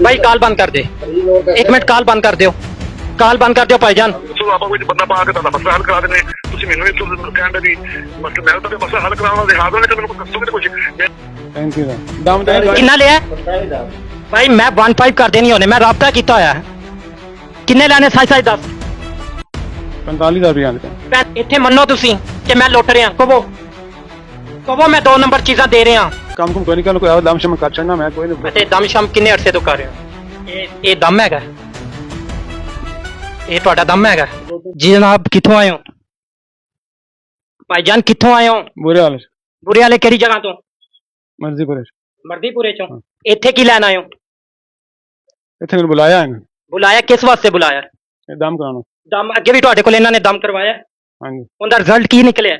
भाई कॉल बंद कर दे, एक मिनट कॉल बंद कर दो, कॉल बंद कर दो भाईजान। ਆਪਾਂ ਕੋਈ ਬੰਦਾ ਪਾ ਕੇ ਤੁਹਾਡਾ ਮਸਲਾ ਹੱਲ ਕਰਾ ਦੇਣੇ। ਤੁਸੀਂ ਮੈਨੂੰ ਇਹ ਕਹਿੰਦੇ ਵੀ ਮਸਲਾ ਮੈਂ ਤਾਂ ਮਸਲਾ ਹੱਲ ਕਰਾਉਣ ਦੇ ਹਾਜ਼ਰ ਨੇ। ਮੈਨੂੰ ਦੱਸੋਗੇ ਕੁਝ थैंक यू दम किन्ना लिया भाई? मैं 1.5 कर देनी होने, मैं राबता किया होया है। किन्ने लेने साई साई दस 45,000 रुपया इत्थे मन्नो तुसी कि मैं लुट रहा, कहो कहो मैं 2 नंबर चीज़ां दे रहा। काम कुम कोई नहीं कर, कोई दम शम कर छड़ना मैं कोई नहीं। ते दम शम किन्ने अरसे तो कर रहे हो? ये दम हैगा, ये तुहाडा दम हैगा जी जनाब? कित्थों आए हो भाईजान, कित्थों आए हो? बुरे हाल बुरे वाले केड़ी जगह तो? मर्जीपुर मर्दीपुरे चो। इत्थे की लैन आए हो? इत्थे मैंने बुलाया है बुलाया किस वास्ते बुलाया? दम कराना। दम अगे भी तुहाडे कोल इन्हां ने दम करवाया? हाँ जी। उनदा रिजल्ट की निकलिया?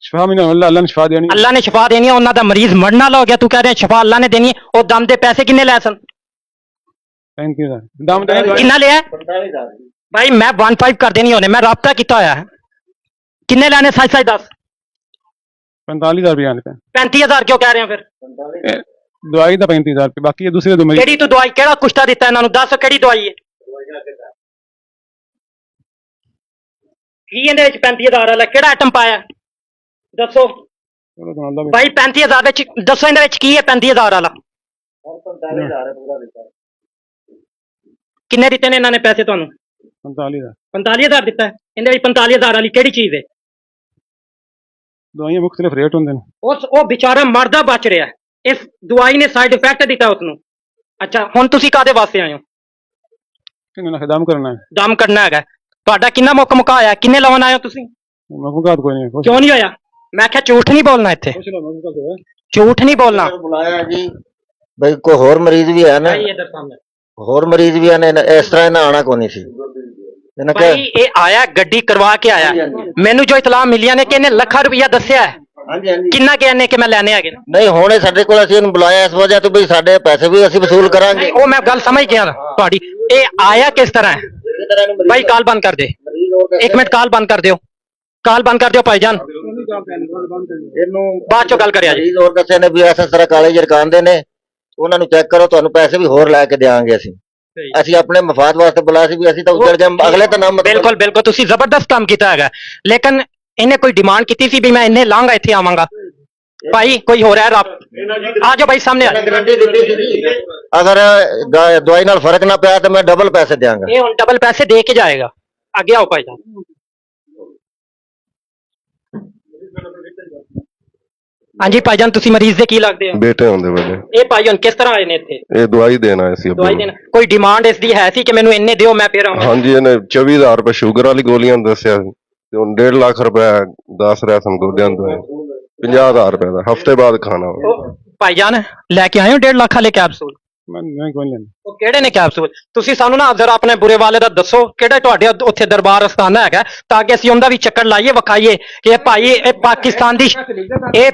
शिफा मैंने अल्लाह ने शिफा देनी। अल्लाह ने शिफा देनी है, उन्हां दा मरीज मरन वाला हो गया, तू कह रहे शिफा अल्लाह ने देनी है। और दम दे पैसे किन्ने लै सन? थैंक यू दम किन्ना लिया भाई? मैं 1.5 कर देनी होने, मैं राबता किया होया है। किन्ने लैने साई साई दस? 45,000 रुपया 35,000 क्यों कह रहे हैं फिर? दवाई का 35,000 रुपया, बाकी ये दूसरे दो केड़ी तू दवाई केड़ा कुश्ता दिता इन्हां नूं? दस केड़ी दवाई है? की इहदे विच 35,000 वाला केड़ा आइटम पाया दसो भाई? 35,000 विच दसो इहदे विच की है 35,000 वाला? 45,000 किन्ने दिते ने इन्हां ने पैसे तुहानूं? 45,000 45,000 दिता है। इहदे विच 45,000 वाली केड़ी चीज है? दवाइयां मुख्तलिफ रेट होंदे ने। ਉਹ बेचारा मरदा बच रहा है, इस दवाई ने साइड इफेक्ट दिता उसनूं। अच्छा हुण तुसीं काहदे वास्ते आए हो? किन्ने दम करना है? दम करना हैगा। ਤੁਹਾਡਾ ਕਿੰਨਾ ਮੁੱਕ ਮੁਕਾਇਆ? ਕਿੰਨੇ ਲਾਉਣ ਆਏ ਹੋ ਤੁਸੀਂ? मुकात कोई नहीं। ਕਿਉਂ ਨਹੀਂ ਹੋਇਆ? ਮੈਂ ਕਿਹਾ ਝੂਠ ਨਹੀਂ ਬੋਲਣਾ ਇੱਥੇ, ਝੂਠ ਨਹੀਂ ਬੋਲਣਾ। ਬੁਲਾਇਆ ਜੀ ਬਈ ਕੋਈ ਹੋਰ ਮਰੀਜ਼ ਵੀ ਹੈ ਨਾ, ਭਾਈ ਇਧਰ ਸਾਹਮਣੇ ਹੋਰ ਮਰੀਜ਼ ਵੀ ਨੇ, ਇਸ ਤਰ੍ਹਾਂ ਇਹਨਾਂ ਆਣਾ ਕੋਈ ਨਹੀਂ ਸੀ। ਇਹਨਾਂ ਭਾਈ ਇਹ ਆਇਆ ਗੱਡੀ ਕਰਵਾ ਕੇ ਆਇਆ, ਮੈਨੂੰ ਜੋ ਇਤਲਾਹ ਮਿਲੀਆਂ ਨੇ ਕਿ ਇਹਨੇ ਲੱਖਾਂ ਰੁਪਇਆ ਦੱਸਿਆ ਹੈ। ਹਾਂਜੀ ਹਾਂਜੀ ਕਿੰਨਾ ਕਹਿੰਨੇ ਕਿ ਮੈਂ ਲੈਣੇ ਹੈਗੇ? ਨਹੀਂ ਹੁਣ ਸਾਡੇ ਕੋਲ ਅਸੀਂ ਇਹਨੂੰ ਬੁਲਾਇਆ ਇਸ ਵਜ੍ਹਾ ਤੋਂ ਵੀ ਸਾਡੇ ਪੈਸੇ ਵੀ ਅਸੀਂ ਵਸੂਲ ਕਰਾਂਗੇ। ਉਹ ਮੈਂ ਗੱਲ ਸਮਝ ਗਿਆ ਤੁਹਾਡੀ। ਇਹ ਆਇਆ ਕਿਸ ਤਰ੍ਹਾਂ ਹੈ? भाई कॉल बंद कर दे, एक मिनट कॉल बंद कर दियो, कॉल बंद कर दियो भाईजान, बाद चो गल करिया जी। ਹੋਰ ਦੱਸੇ ਨੇ ਵੀ ਇਸ ਤਰ੍ਹਾਂ ਕਾਲੇ ਜਰਕਾਂਦੇ ਨੇ, ਉਹਨਾਂ ਨੂੰ ਚੈੱਕ ਕਰੋ, ਤੁਹਾਨੂੰ ਪੈਸੇ ਵੀ ਹੋਰ ਲੈ ਕੇ ਦੇਵਾਂਗੇ। ਅਸੀਂ ਆਪਣੇ ਮਫਾਦ ਵਾਸਤੇ ਬੁਲਾਇਆ ਸੀ ਵੀ ਅਸੀਂ ਤਾਂ ਉੱਜੜ ਜਾ, ਅਗਲੇ ਤਾਂ ਨਾਮ ਬਿਲਕੁਲ ਬਿਲकुल ਤੁਸੀਂ ਜ਼ਬਰਦਸਤ ਕੰਮ ਕੀਤਾ ਹੈਗਾ, ਲੇਕਿਨ ਇਹਨੇ ਕੋਈ ਡਿਮਾਂਡ ਕੀਤੀ ਸੀ ਵੀ ਮੈਂ ਇੰਨੇ ਲਾਂਗਾ ਇੱਥੇ ਆਵਾਂਗਾ। ਭਾਈ ਕੋਈ ਹੋ ਰਿਹਾ ਰਾਬ ਆ ਜਾਓ ਭਾਈ ਸਾਹਮਣੇ ਆ। ਗਾਰੰਟੀ ਦਿੱਤੀ ਸੀ ਅਗਰ ਦਵਾਈ ਨਾਲ ਫਰਕ ਨਾ ਪਿਆ ਤਾਂ ਮੈਂ ਡਬਲ ਪੈਸੇ ਦੇਵਾਂਗਾ। ਇਹ ਹੁਣ ਡਬਲ ਪੈਸੇ ਦੇ ਕੇ ਜਾਏਗਾ। ਅੱਗੇ ਆਓ ਭਾਈ ਜਾਨ। ਹਾਂਜੀ ਭਾਈ ਜਾਨ ਤੁਸੀਂ ਮਰੀਜ਼ ਦੇ ਕੀ ਲੱਗਦੇ ਹੋ? ਬੇਟੇ ਹੁੰਦੇ ਬੜੇ। ਇਹ ਭਾਈ ਜਾਨ ਕਿਸ ਤਰ੍ਹਾਂ ਆਏ ਨੇ ਇੱਥੇ? ਇਹ ਦਵਾਈ ਦੇਣ ਆਏ ਸੀ। ਦਵਾਈ ਦੇਣ ਕੋਈ ਡਿਮਾਂਡ ਇਸ ਦੀ ਹੈ ਸੀ ਕਿ ਮੈਨੂੰ ਇੰਨੇ ਦਿਓ ਮੈਂ ਫਿਰ ਆਵਾਂ? ਹਾਂਜੀ ਇਹਨੇ 24,000 ਰੁਪਏ ਸ਼ੂਗਰ ਵਾਲੀ ਗੋਲੀਆਂ ਦੱਸਿਆ ਸੀ ਤੇ ਹੁਣ 1.5 ਲੱਖ ਰੁਪਏ ਦੱਸ ਰਿਹਾ ਸਨ ਗੋਲੀਆਂ ਦਾ। 50,000 ਰੁਪਏ ਦਾ ਹਫਤੇ ਬਾਅਦ ਖਾਣਾ। ਭਾਈ ਜਾਨ ਲੈ ਕੇ ਆਏ ਹੋ 1.5 ਲੱਖ ਵਾਲੇ ਕੈਪਸੂਲ? मैं कोई नहीं। ਉਹ ਕਿਹੜੇ ਨੇ ਕੈਪਸੂਲ? ਤੁਸੀਂ ਸਾਨੂੰ ਨਾ ਜ਼ਰਾ ਆਪਣੇ ਬੁਰੇ ਵਾਲੇ ਦਾ ਦੱਸੋ ਕਿਹੜਾ ਤੁਹਾਡੇ ਉੱਥੇ ਦਰਬਾਰ ਅਸਥਾਨਾ ਹੈਗਾ, ਤਾਂ ਕਿ ਅਸੀਂ ਉਹਦਾ ਵੀ ਚੱਕਰ ਲਾਈਏ, ਵਿਖਾਈਏ ਕਿ ਇਹ ਭਾਈ ਇਹ ਪਾਕਿਸਤਾਨ ਦੀ ਇਹ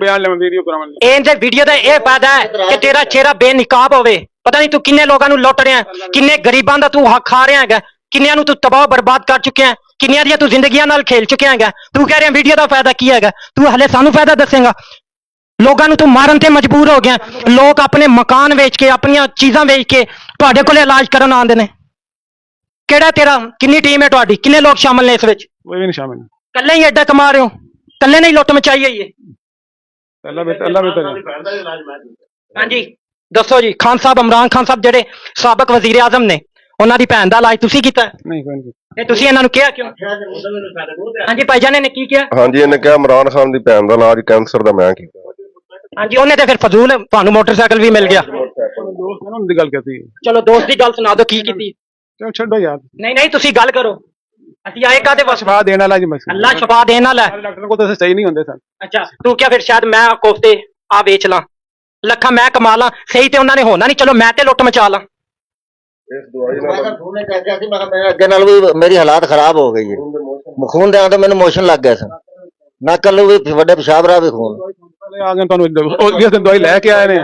बयान ले वीडियो करा ਇਹਦੇ ਵੀਡੀਓ ਦਾ ਇਹ ਫਾਇਦਾ ਹੈ ਕਿ ਤੇਰਾ ਚਿਹਰਾ ਬੇਨਕਾਬ ਹੋਵੇ। ਪਤਾ ਨਹੀਂ ਤੂੰ ਕਿੰਨੇ ਲੋਕਾਂ ਨੂੰ ਲੁੱਟ ਰਿਹਾ, ਕਿੰਨੇ ਗਰੀਬਾਂ ਦਾ ਤੂੰ ਹੱਕ ਖਾ ਰਿਹਾ ਹੈਗਾ, ਕਿੰਨਿਆਂ ਨੂੰ ਤੂੰ ਤਬਾਹ ਬਰਬਾਦ ਕਰ ਚੁੱਕਿਆ ਹੈ, ਕਿੰਨਿਆਂ ਦੀਆਂ ਤੂੰ ਜ਼ਿੰਦਗੀਆਂ ਨਾਲ ਖੇਲ ਚੁੱਕਿਆ ਹੈਗਾ। ਤੂੰ ਕਹਿ ਰਿਹਾ ਵੀਡੀਓ ਦਾ ਫਾਇਦਾ ਕੀ ਹੈਗਾ? ਤੂੰ ਹਲੇ ਸਾਨੂੰ ਫਾਇਦਾ ਦੱਸੇਗਾ? ਲੋਕਾਂ ਨੂੰ ਤੂੰ ਮਾਰਨ ਤੇ ਮਜਬੂਰ ਹੋ ਗਿਆ। ਲੋਕ ਆਪਣੇ ਮਕਾਨ ਵੇਚ ਕੇ ਆਪਣੀਆਂ ਚੀਜ਼ਾਂ ਵੇਚ ਕੇ ਤੁਹਾਡੇ ਕੋਲੇ ਇਲਾਜ ਕਰਨ ਆਉਂਦੇ ਨੇ। ਕਿਹੜਾ ਤੇਰਾ ਕਿੰਨੀ ਟੀਮ ਹੈ ਤੁਹਾਡੀ? ਕਿੰਨੇ ਲੋਕ ਸ਼ਾਮਲ ਨੇ ਇਸ ਵਿੱਚ? कोई भी नहीं शामिल। ਕੱਲੇ ਹੀ ਐਡਾ ਕਮਾ ਰਹੇ ਹੋ? ਕੱਲੇ ਨਹੀਂ ਲੁੱਟ ਮਚਾਈ ਹੋਈ ਹੈ? अल्लाह बेहतर। ਹਾਂਜੀ ਦੱਸੋ ਜੀ। ਖਾਨ ਸਾਹਿਬ ਇਮਰਾਨ ਖਾਨ ਸਾਹਿਬ ਜਿਹੜੇ ਸਾਬਕ ਵਜ਼ੀਰ ਆਜ਼ਮ ਨੇ, ਉਹਨਾਂ ਦੀ ਭੈਣ ਦਾ ਇਲਾਜ ਤੁਸੀਂ ਕੀਤਾ? नहीं कोई नहीं। ਇਹ ਤੁਸੀਂ ਇਹਨਾਂ ਨੂੰ ਕਿਹਾ ਕਿਉਂ? ਹਾਂਜੀ ਭਾਈਜਾਨ ਨੇ ਕੀ ਕਿਹਾ? ਹਾਂਜੀ ਇਹਨੇ ਕਿਹਾ ਇਮਰਾਨ ਖਾਨ ਦੀ ਭੈਣ ਦਾ ਇਲਾਜ ਕੈਂਸਰ ਦਾ ਮੈਂ ਕੀਤਾ। ਹਾਂਜੀ ਉਹਨੇ ਤੇ ਫਿਰ ਫਜ਼ੂਲ ਤੁਹਾਨੂੰ ਮੋਟਰਸਾਈਕਲ ਵੀ ਮਿਲ ਗਿਆ। दोस्त ने उनकी गल कहती। ਚਲੋ ਦੋਸਤ ਦੀ ਗੱਲ ਸੁਣਾ ਦਿਓ ਕੀ ਕੀਤੀ। चलो छोड़ो यार। ਨਹੀਂ ਨਹੀਂ ਤੁਸੀਂ ਗੱਲ ਕਰੋ। ਅਸੀਂ ਆਏ ਕਾਦੇ ਵਾਸਤੇ? शिफा देने वाला जी बस। ਅੱਲਾ ਸ਼ਫਾ ਦੇਣ ਵਾਲਾ ਹੈ। डॉक्टर को तो ऐसे सही नहीं होंगे सर। ਅੱਛਾ ਤੂੰ ਕਿਹਾ ਫਿਰ ਸ਼ਾਇਦ ਮੈਂ ਕੋਫਤੇ ਆ ਵੇਚ ਲਾਂ, ਲੱਖਾਂ ਮੈਂ ਕਮਾ ਲਾਂ। ਸਹੀ ਤੇ ਉਹਨਾਂ ਨੇ ਹੋਣਾ ਨਹੀਂ, ਚਲੋ ਮੈਂ ਤੇ ਲੁੱਟ ਮਚਾ ਲਾਂ। ਇਸ ਦਵਾਈ ਮੈਂ ਨਾਲ ਤਾਂ ਫੋਨ ਕਹਿਆ ਸੀ, ਮੈਂ ਕਿਹਾ ਮੈਂ ਅੱਗੇ ਨਾਲ ਵੀ ਮੇਰੀ ਹਾਲਾਤ ਖਰਾਬ ਹੋ ਗਈ ਹੈ। ਖੂਨ ਦੇ ਆਉਂਦੇ ਮੈਨੂੰ ਮੋਸ਼ਨ ਲੱਗ ਗਿਆ ਸੀ, ਨੱਕ ਨੂੰ ਵੀ ਵੱਡੇ ਪਿਸ਼ਾਬ ਰਾਹ ਵੀ ਖੂਨ। आ गए तो दवाई लैके आए ने।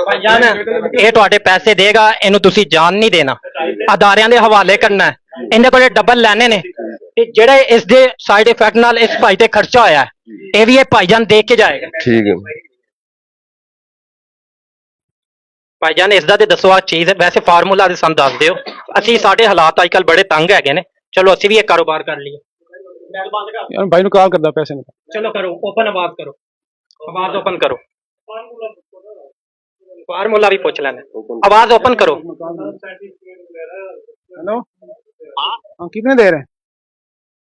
ਭਾਈਜਾਨ ਇਹ ਤੁਹਾਡੇ ਪੈਸੇ ਦੇਗਾ, ਇਹਨੂੰ ਤੁਸੀਂ ਜਾਨ ਨਹੀਂ ਦੇਣਾ, ਅਦਾਰਿਆਂ ਦੇ ਹਵਾਲੇ ਕਰਨਾ ਹੈ। ਇਹਦੇ ਕੋਲੇ ਡਬਲ ਲੈਣੇ ਨੇ ਤੇ ਜਿਹੜੇ ਇਸ ਦੇ ਸਾਈਡ ਇਫੈਕਟ ਨਾਲ ਇਸ ਭਾਈ ਤੇ ਖਰਚਾ ਹੋਇਆ ਇਹ ਵੀ ਇਹ ਭਾਈਜਾਨ ਦੇਖ ਕੇ ਜਾਏਗਾ। ਠੀਕ ਹੈ। ਭਾਈਜਾਨ ਇਸ ਦਾ ਤੇ ਦੱਸੋ ਆ ਚੀਜ਼ ਵੈਸੇ ਫਾਰਮੂਲਾ ਦੇ ਸਾਨੂੰ ਦੱਸ ਦਿਓ। ਅਸੀਂ ਸਾਡੇ ਹਾਲਾਤ ਅੱਜ ਕੱਲ ਬੜੇ ਤੰਗ ਹੈਗੇ ਨੇ, ਚਲੋ ਅਸੀਂ ਵੀ ਇਹ ਕਾਰੋਬਾਰ ਕਰ ਲਈਏ। ਯਾਰ ਭਾਈ ਨੂੰ ਕਾਲ ਕਰਦਾ ਪੈਸੇ ਨੂੰ। ਚਲੋ ਕਰੋ ਓਪਨ, ਆਵਾਜ਼ ਕਰੋ, ਆਵਾਜ਼ ਓਪਨ ਕਰੋ, ਫਾਰਮੂਲਾ ਵੀ ਪੁੱਛ ਲੈਣਾ, ਆਵਾਜ਼ ਓਪਨ ਕਰੋ। हेलो हाँ कितने दे रहे हैं?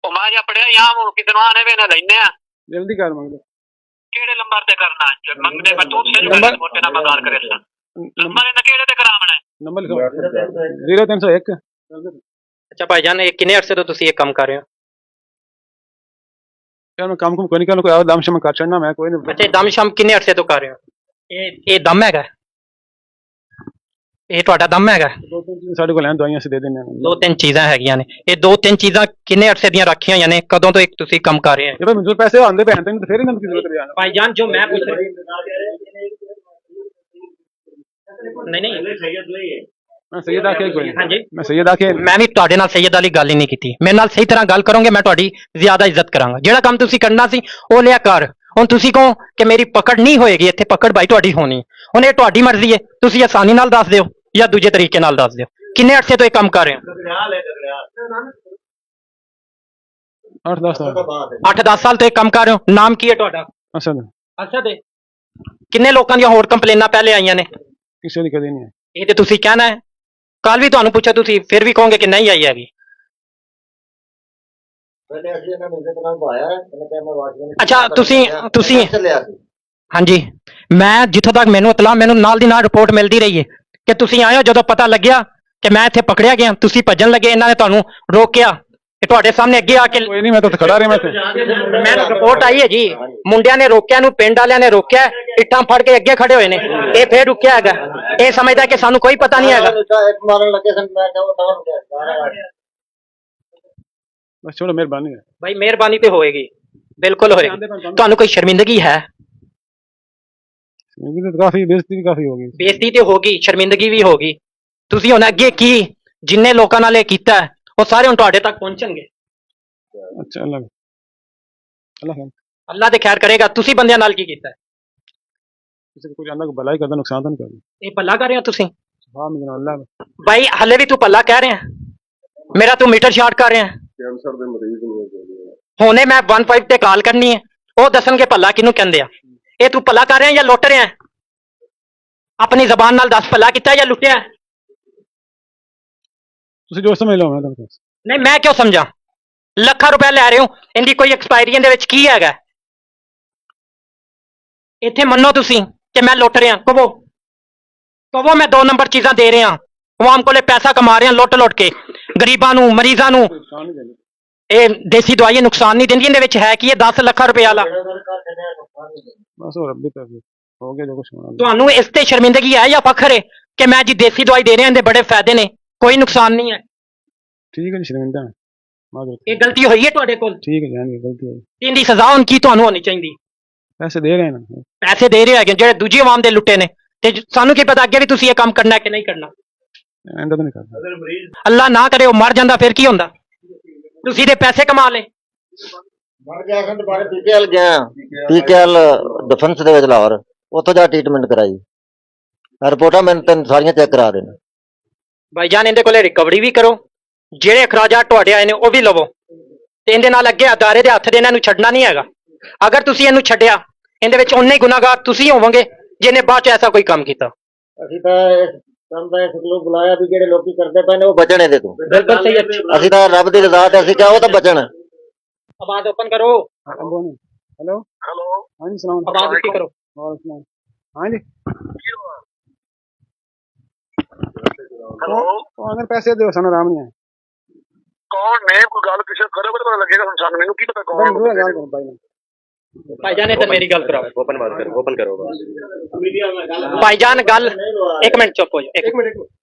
ਉਹ ਮੈਂ ਜਾਂ ਪੜਿਆ ਯਾਰ ਉਹ ਕਿਤਨਾ ਆਨੇ ਵੇ ਨਾ ਲੈਨੇ ਆ जल्दी कर मांगो। ਕਿਹੜੇ ਨੰਬਰ ਤੇ ਕਰਨਾ ਮੰਗਦੇ ਮੈਂ ਤੂੰ ਸੇਲ ਕਰ ਮੋਟੇ ਨਾਲ ਗੱਲ ਕਰੇ ਸਾਂ ਨੰਬਰ ਇਹਨਾਂ ਕਿਹੜੇ ਤੇ ਕਰਾਵਣਾ नंबर लिखो 0301। ਅੱਛਾ ਭਾਈਜਾਨ ਇਹ ਕਿੰਨੇ ਅਰਸੇ ਤੋਂ ਤੁਸੀਂ ਇਹ ਕੰਮ ਕਰ ਰਹੇ ਹੋ? यार मैं काम को कोई नहीं करना, कोई और दाम शम कर चढ़ना मैं कोई नहीं। ਅੱਛਾ ਇਹ ਦਮ ਸ਼ਮ ਕਿੰਨੇ ਅਰਸੇ ਤੋਂ ਕਰ ਰਹੇ ਹੋ? ਇਹ ਦਮ ਹੈਗਾ, ਇਹ ਤੁਹਾਡਾ ਦਮ ਹੈਗਾ? दो तीन चीज़ साढ़े को लैन दवाइयां से दे देने। ਦੋ ਤਿੰਨ ਚੀਜ਼ਾਂ ਹੈਗੀਆਂ ਨੇ, ਇਹ ਦੋ ਤਿੰਨ ਚੀਜ਼ਾਂ ਕਿੰਨੇ ਅਰਸੇ ਦੀਆਂ ਰੱਖੀਆਂ ਹੋਈਆਂ ਨੇ? ਕਦੋਂ ਤੋਂ ਇੱਕ ਤੁਸੀਂ ਕੰਮ ਕਰ ਰਹੇ ਹੋ? ये भाई मुझे पैसे आंदे पे हैं तो फिर इन्हें की जरूरत है यार। ਭਾਈਜਾਨ ਜੋ ਮੈਂ ਪੁੱਛ ਰਿਹਾ ਨਹੀਂ मैं सैयद आके कोई नहीं। ਹਾਂਜੀ मैं सैयद आके ਮੈਂ ਵੀ ਤੁਹਾਡੇ ਨਾਲ ਸੈयद ਵਾਲੀ ਗੱਲ ਹੀ ਨਹੀਂ ਕੀਤੀ। ਮੇਰੇ ਨਾਲ ਸਹੀ ਤਰ੍ਹਾਂ ਗੱਲ ਕਰੋਗੇ ਮੈਂ ਤੁਹਾਡੀ ਜ਼ਿਆਦਾ ਇੱਜ਼ਤ ਕਰਾਂਗਾ। ਜਿਹੜਾ ਕੰਮ ਤੁਸੀਂ ਕਰਨਾ ਸੀ ਉਹ ਲਿਆ ਕਰ। ਹੁਣ ਤੁਸੀਂ ਕਹੋ ਕਿ ਮੇਰੀ ਪਕੜ ਨਹੀਂ ਹੋਏਗੀ, ਇੱਥੇ ਪਕੜ ਭਾਈ ਤੁਹਾਡੀ ਹੋਣੀ। ਹੁਣ ਇਹ ਤੁਹਾਡੀ ਮਰਜ਼ੀ ਹੈ, ਤੁਸੀਂ ਆਸਾਨੀ ਨਾਲ ਦੱਸ ਦਿਓ ਜਾਂ ਦੂਜੇ ਤਰੀਕੇ ਨਾਲ ਦੱਸ ਦਿਓ। ਕਿੰਨੇ ਅਰਸੇ ਤੋਂ ਇਹ ਕੰਮ ਕਰ ਰਹੇ ਹੋ? 8-10 साल 8-10 ਸਾਲ ਤੋਂ ਇਹ ਕੰਮ ਕਰ ਰਹੇ ਹੋ। ਨਾਮ ਕੀ ਹੈ ਤੁਹਾਡਾ? असद ਅੱਛਾ ਦੇ ਕਿੰਨੇ ਲੋਕਾਂ ਦੀਆਂ ਹੋਰ ਕੰਪਲੇਨਾਂ ਪਹਿਲੇ ਆਈਆਂ ਨੇ? किसी की कभी नहीं है। ਇਹ ਤੇ ਤੁਸੀਂ ਕਹਿਣਾ ਹੈ, ਕੱਲ ਵੀ ਤੁਹਾਨੂੰ ਪੁੱਛਿਆ ਤੁਸੀਂ ਫਿਰ ਵੀ ਕਹੋਗੇ ਕਿ ਨਹੀਂ ਆਈ ਹੈਗੀ। ਪਹਿਲੇ ਅਸੀਂ ਇਹਨਾਂ ਨੂੰ ਇਜ਼ਤ ਨਾਲ ਪਾਇਆ ਇਹਨੇ ਕਿਹਾ ਮੈਂ ਵਾਸ਼ਰੂਮ ਅੱਛਾ ਤੁਸੀਂ ਚੱਲਿਆ ਸੀ। ਹਾਂਜੀ ਮੈਂ ਜਿੱਥੋਂ ਤੱਕ ਮੈਨੂੰ ਇਤਲਾ ਮੈਨੂੰ ਨਾਲ ਦੀ ਨਾਲ ਰਿਪੋਰਟ ਮਿਲਦੀ ਰਹੀ ਹੈ ਕਿ ਤੁਸੀਂ ਆਏ ਹੋ। ਜਦੋਂ ਪਤਾ ਲੱਗਿਆ ਕਿ ਮੈਂ ਇੱਥੇ ਪਕੜਿਆ ਗਿਆ ਤੁਸੀਂ ਭੱਜਣ ਲੱਗੇ, ਇਹਨਾਂ ਨੇ ਤੁਹਾਨੂੰ ਰੋਕਿਆ। ਇਹ ਤੁਹਾਡੇ ਸਾਹਮਣੇ ਅੱਗੇ ਆ ਕੇ कोई नहीं, मैं तो खड़ा रहा मैं थे। ਮੈਂ ਰਿਪੋਰਟ ਆਈ ਹੈ ਜੀ, ਮੁੰਡਿਆਂ ਨੇ ਰੋਕਿਆ ਨੂੰ, ਪਿੰਡ ਵਾਲਿਆਂ ਨੇ ਰੋਕਿਆ, ਇੱਟਾਂ ਫੜ ਕੇ ਅੱਗੇ ਖੜੇ ਹੋਏ ਨੇ। ਇਹ ਫੇਰ ਰੁਕਿਆ ਹੈਗਾ, ਇਹ ਸਮਝਦਾ ਕਿ ਸਾਨੂੰ ਕੋਈ ਪਤਾ ਨਹੀਂ ਹੈਗਾ। ਇੱਕ ਮਾਰਨ ਲੱਗੇ ਸਨ ਮੈਂ ਕਿਹਾ ਉਹ ਤਾਂ ਹੋ ਗਿਆ बस छोड़ो मेहरबानी है। ਭਾਈ ਮਿਹਰਬਾਨੀ ਤੇ ਹੋਏਗੀ, ਬਿਲਕੁਲ ਹੋਏਗੀ। ਤੁਹਾਨੂੰ ਕੋਈ ਸ਼ਰਮਿੰਦਗੀ ਹੈ? मेरी तो काफी बेइज्जती भी काफी होगी। ਬੇਇੱਜ਼ਤੀ ਤੇ ਹੋਗੀ, ਸ਼ਰਮਿੰਦਗੀ ਵੀ ਹੋਗੀ। ਤੁਸੀਂ ਹੁਣ ਅੱਗੇ ਕੀ ਜਿੰਨੇ ਲੋਕਾਂ ਨਾਲ ਇਹ ਕੀਤਾ ਹੈ, ਉਹ ਸਾਰੇ ਹੁਣ ਤੁਹਾਡੇ ਤੱਕ ਪਹੁੰਚਣਗੇ। अच्छा अल्लाह अल्लाह खैर ਅੱਲਾ ਤੇ ਖੈਰ ਕਰੇਗਾ। ਤੁਸੀਂ ਬੰਦਿਆਂ ਨਾਲ ਕੀ ਕੀਤਾ ਹੈ? किसी को कुछ अल्लाह को भलाई करता नुकसान तो नहीं करता। ਇਹ ਭਲਾ ਕਰ ਰਹੇ ਹੋ ਤੁਸੀਂ? हाँ मैं अल्लाह ਭਾਈ ਹਲੇ ਵੀ ਤੂੰ ਭਲਾ ਕਹਿ ਰਿਹਾ, ਮੇਰਾ ਤੂੰ ਮੀਟਰ ਸ਼ਾਰਟ ਕਰ ਰਿਹਾ। ਕੈਂਸਰ ਦੇ ਮਰੀਜ਼ ਨੂੰ ਹੁਣੇ ਮੈਂ 15 ਤੇ ਕਾਲ ਕਰਨੀ ਹੈ, ਉਹ ਦੱਸਣਗੇ ਭਲਾ ਕਿਹਨੂੰ ਕਹਿੰਦੇ ਆ। ਇਹ ਤੂੰ ਭਲਾ ਕਰ ਰਿਹਾ ਜਾਂ ਲੁੱਟ ਰਿਹਾ? ਆਪਣੀ ਜ਼ਬਾਨ ਨਾਲ ਦੱਸ, ਭਲਾ ਕੀਤਾ ਜਾਂ ਲੁੱਟਿਆ? ਤੁਸੀਂ ਜੋ ਸਮਝ ਲਓ मैं तो ਨਹੀਂ ਮੈਂ ਕਿਉਂ ਸਮਝਾਂ? ਲੱਖਾਂ ਰੁਪਏ ਲੈ ਰਹੇ ਹੋ, ਇਹਦੀ ਕੋਈ ਐਕਸਪਾਇਰੀ ਇਹਦੇ ਵਿੱਚ ਕੀ ਹੈਗਾ? ਇੱਥੇ ਮੰਨੋ ਤੁਸੀਂ ਕਿ ਮੈਂ ਲੁੱਟ ਰਿਹਾ, ਕਹੋ ਮੈਂ 2 ਨੰਬਰ ਚੀਜ਼ਾਂ ਦੇ ਰਿਹਾ, ਆਵਾਮ ਕੋਲੇ ਪੈਸਾ ਕਮਾ ਰਿਹਾ ਲੁੱਟ ਲੁੱਟ ਕੇ, ਗਰੀਬਾਂ ਨੂੰ, ਮਰੀਜ਼ਾਂ ਨੂੰ। ਇਹ ਦੇਸੀ ਦਵਾਈ ਨੁਕਸਾਨ ਨਹੀਂ ਦਿੰਦੀ, ਇਹਦੇ ਵਿੱਚ ਹੈ ਕੀ? ਇਹ 10 ਲੱਖ ਰੁਪਏ ਵਾਲਾ। बस और रब्बी तौफीक हो गया जो कुछ होना। ਤੁਹਾਨੂੰ ਇਸ ਤੇ ਸ਼ਰਮਿੰਦਗੀ ਹੈ ਜਾਂ ਫਖਰ ਹੈ ਕਿ ਮੈਂ ਜੀ ਦੇਸੀ ਦਵਾਈ ਦੇ ਰਿਹਾ, ਇਹਦੇ ਬੜੇ ਫਾਇਦੇ ਨੇ, ਕੋਈ ਨੁਕਸਾਨ ਨਹੀਂ ਹੈ? ठीक है जी शर्मिंदा है माजूद। ਇਹ ਗਲਤੀ ਹੋਈ ਹੈ ਤੁਹਾਡੇ ਕੋਲ, ठीक है जान गलती है। ਇਹਦੀ ਸਜ਼ਾ ਹੁਣ ਕੀ ਤੁਹਾਨੂੰ ਹੋਣੀ ਚਾਹੀਦੀ? पैसे दे रहे हैं ना ਪੈਸੇ ਦੇ ਰਹੇ ਹੈਗੇ ਜਿਹੜੇ ਦੂਜੀ ਆਵਾਮ ਦੇ ਲੁੱਟੇ ਨੇ, ਤੇ ਸਾਨੂੰ ਕੀ ਪਤਾ ਅੱਗੇ ਵੀ ਤੁਸੀਂ ਇਹ ਕੰਮ ਕਰਨਾ ਹੈ ਕਿ ਨਹੀਂ ਕਰਨਾ। ऐंदा तो नहीं करता। ਅੱਲਾ ਨਾ ਕਰੇ ਉਹ ਮਰ ਜਾਂਦਾ, ਫਿਰ ਕੀ ਹੁੰਦਾ? ਤੁਸੀਂ ਦੇ ਪੈਸੇ ਕਮਾ ਲਏ। ਮਰ ਗਿਆ ਸੰਤ ਬਾਰੇ ਪੀਕੇਐਲ ਗਿਆ, ਪੀਕੇਐਲ ਡਿਫੈਂਸ ਦੇ ਵਿੱਚ ਲਾਹੌਰ, ਉੱਥੋਂ ਜਾ ਟ੍ਰੀਟਮੈਂਟ ਕਰਾਈ। ਰਿਪੋਰਟਾਂ ਮੈਨੂੰ ਤੈਨੂੰ ਸਾਰੀਆਂ ਚੈੱਕ ਕਰਾ ਦੇਣਾ। ਭਾਈਜਾਨ ਇਹਦੇ ਕੋਲੇ ਰਿਕਵਰੀ ਵੀ ਕਰੋ, ਜਿਹੜੇ ਅਖਰਾਜਾਤ ਤੁਹਾਡੇ ਆਏ ਨੇ ਉਹ ਵੀ ਲਵੋ, ਤੇ ਇਹਦੇ ਨਾਲ ਅੱਗੇ ਅਦਾਰੇ ਦੇ ਹੱਥ ਦੇ ਇਹਨਾਂ ਨੂੰ ਛੱਡਣਾ ਨਹੀਂ ਹੈਗਾ। ਅਗਰ ਤੁਸੀਂ ਇਹਨੂੰ ਛੱਡਿਆ, ਇਹਦੇ ਵਿੱਚ ਉਨੇ ਹੀ ਗੁਨਾਹਗਾਰ ਤੁਸੀਂ ਹੋਵੋਗੇ ਜਿਹਨੇ ਬਾਅਦ ਚ ਐਸਾ ਕੋਈ ਕੰਮ ਕੀਤਾ। ਅਸੀਂ ਤਾਂ ਇਸ ਕੰਮ ਦਾ ਇਸ ਨੂੰ ਬੁਲਾਇਆ ਵੀ ਜਿਹੜੇ ਲੋਕੀ ਕਰਦੇ ਪਏ ਨੇ ਉਹ ਬਚਣ ਇਹਦੇ ਤੋਂ। ਬਿਲਕੁਲ ਸਹੀ ਹੈ। ਅਸੀਂ ਤਾਂ ਰੱਬ ਦੀ ਰਜ਼ਾ ਤੇ ਅਸੀਂ ਕਿਹਾ ਉਹ ਤਾਂ ਬਚਣ। ਆਵਾਜ਼ ਓਪਨ ਕਰੋ, हेलो ਹੈਲੋ हाँ जी सलाम। ਆਵਾਜ਼ ਉੱਚੀ ਕਰੋ। वालेकुम हाँ जी ਹੈਲੋ ਉਹ ਅਗਰ ਪੈਸੇ ਦਿਓ ਸਾਨੂੰ ਆਰਾਮ ਨਹੀਂ ਹੈ। ਕੌਣ ਨੇ ਕੋਈ ਗੱਲ ਕਿਸੇ ਕਰੇ ਪਤਾ ਲੱਗੇਗਾ ਹੁਣ ਸਾਨੂੰ, ਮੈਨੂੰ ਕੀ ਪਤਾ ਕੌਣ ਗੱਲ ਕਰੋ ਭਾਈ ਨਾਲ। ਭਾਈਜਾਨ ਇਹ ਤਾਂ ਮੇਰੀ ਗੱਲ ਕਰਾਓ। ਓਪਨ ਕਰੋ ਭਾਈਜਾਨ ਗੱਲ, ਇੱਕ ਮਿੰਟ ਚੁੱਪ ਹੋ ਜਾਓ। ਇੱਕ ਮਿੰਟ।